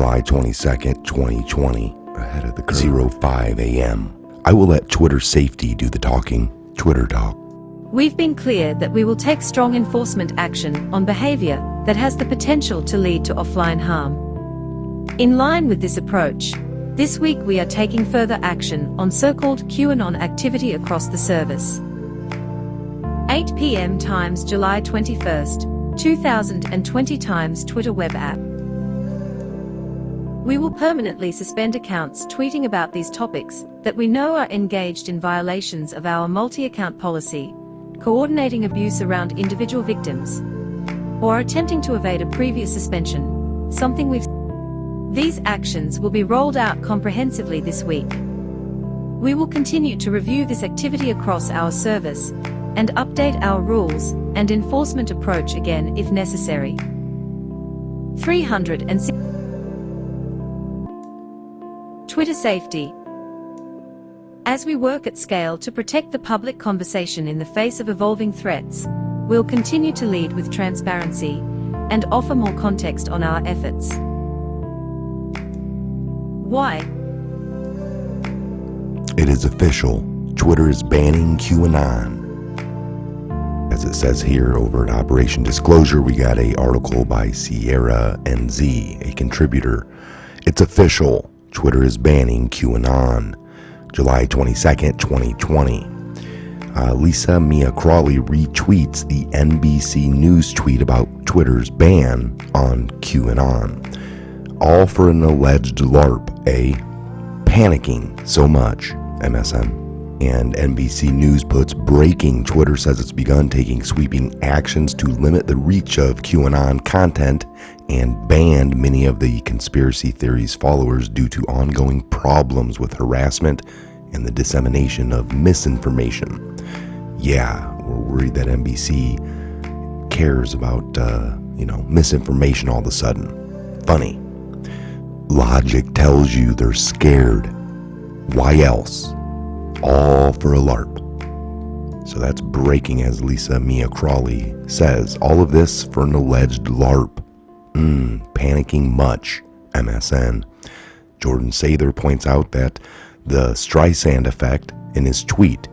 July 22nd, 2020, ahead of the curve. 05 a.m. I will let Twitter safety do the talking. Twitter talk. We've been clear that we will take strong enforcement action on behavior that has the potential to lead to offline harm. In line with this approach, this week we are taking further action on so-called Q-Anon activity across the service. 8 p.m. times July 21st, 2020 times Twitter web app. We will permanently suspend accounts tweeting about these topics that we know are engaged in violations of our multi-account policy, coordinating abuse around individual victims, or attempting to evade a previous suspension, something we've. These actions will be rolled out comprehensively this week. We will continue to review this activity across our service and update our rules and enforcement approach again if necessary. 306. Twitter safety. As we work at scale to protect the public conversation in the face of evolving threats, we'll continue to lead with transparency and offer more context on our efforts. Why? It is official. Twitter is banning Q-Anon. As it says here over at Operation Disclosure, we got an article by Sierra NZ, a contributor. It's official. Twitter is banning Q-Anon. July 22nd, 2020. Lisa Mia Crawley retweets the NBC News tweet about Twitter's ban on Q-Anon. All for an alleged LARP, panicking so much, MSN. And NBC News puts breaking. Twitter says it's begun taking sweeping actions to limit the reach of QAnon content and banned many of the conspiracy theories followers due to ongoing problems with harassment and the dissemination of misinformation. Yeah, we're worried that NBC cares about, misinformation all of a sudden. Funny. Logic tells you they're scared. Why else? All4ALarp. So that's breaking, as Lisa Mia Crawley says. All of this for an alleged LARP. Panicking much, MSN. Jordan Sather points out that the Streisand effect in his tweet.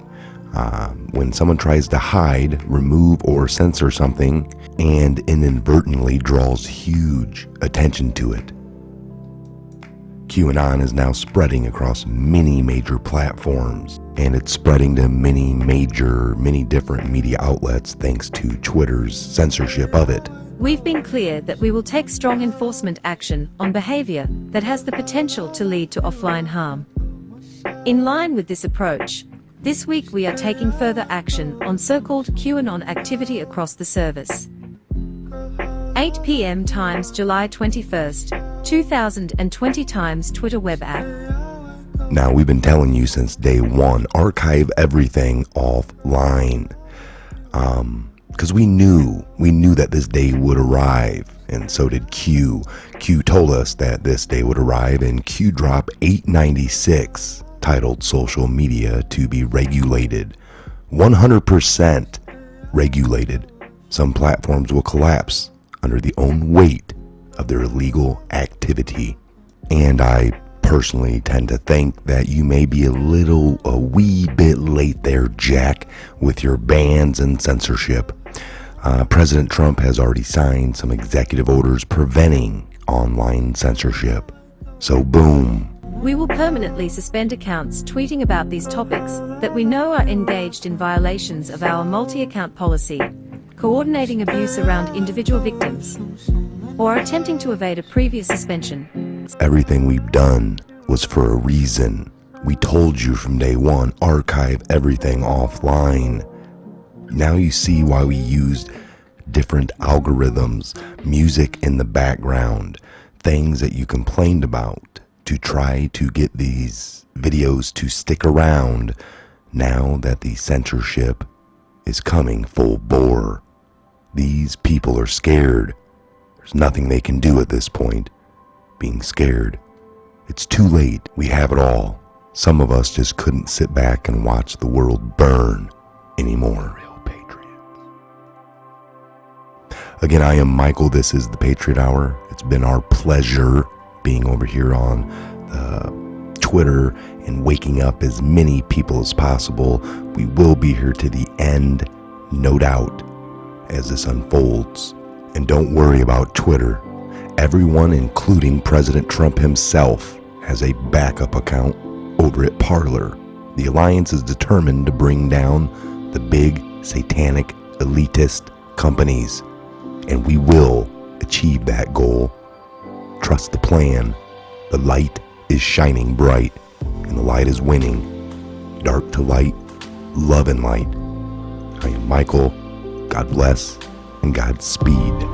When someone tries to hide, remove, or censor something and inadvertently draws huge attention to it. QAnon is now spreading across many major platforms, and it's spreading to many different media outlets thanks to Twitter's censorship of it. We've been clear that we will take strong enforcement action on behavior that has the potential to lead to offline harm. In line with this approach, this week we are taking further action on so-called QAnon activity across the service. 8 p.m. times July 21st, 2020 times Twitter web app. Now, we've been telling you since day one, archive everything offline. Because we knew that this day would arrive, and so did Q. Q told us that this day would arrive in Q Drop 896, titled Social Media to be Regulated. 100% regulated. Some platforms will collapse under the own weight of their illegal activity. And I personally tend to think that you may be a wee bit late there, Jack, with your bans and censorship. President Trump has already signed some executive orders preventing online censorship. So boom. We will permanently suspend accounts tweeting about these topics that we know are engaged in violations of our multi-account policy, coordinating abuse around individual victims, or attempting to evade a previous suspension. Everything we've done was for a reason. We told you from day one, archive everything offline. Now you see why we used different algorithms, music in the background, things that you complained about to try to get these videos to stick around now that the censorship is coming full bore. These people are scared. There's nothing they can do at this point. Being scared. It's too late. We have it all. Some of us just couldn't sit back and watch the world burn anymore. Real patriots. Again, I am Michael. This is the Patriot Hour. It's been our pleasure being over here on Twitter and waking up as many people as possible. We will be here to the end, no doubt, as this unfolds. And don't worry about Twitter. Everyone, including President Trump himself, has a backup account over at Parler. The alliance is determined to bring down the big, satanic, elitist companies, and we will achieve that goal. Trust the plan. The light is shining bright, and the light is winning. Dark to light, love and light. I am Michael. God bless and Godspeed.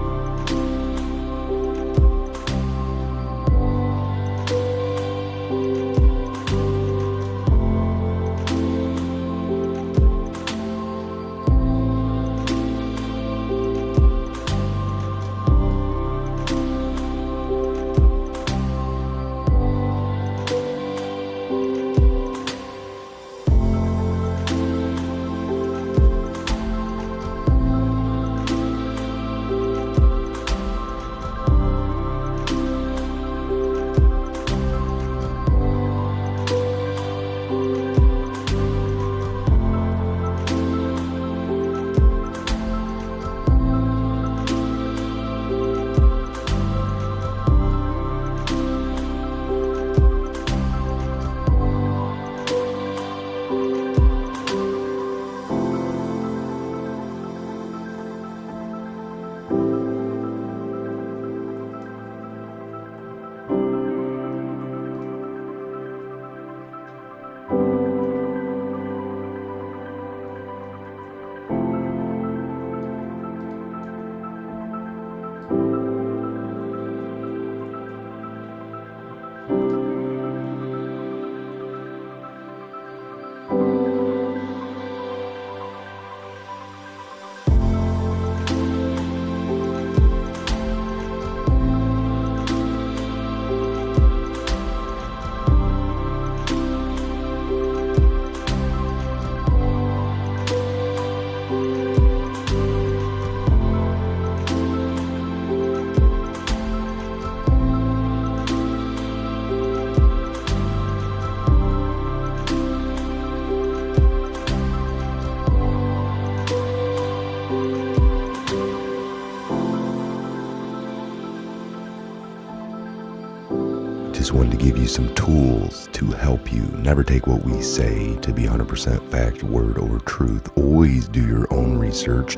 Just wanted to give you some tools to help you. Never take what we say to be 100% fact, word, or truth. Always do your own research.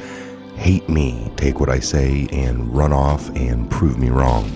Hate me. Take what I say and run off and prove me wrong.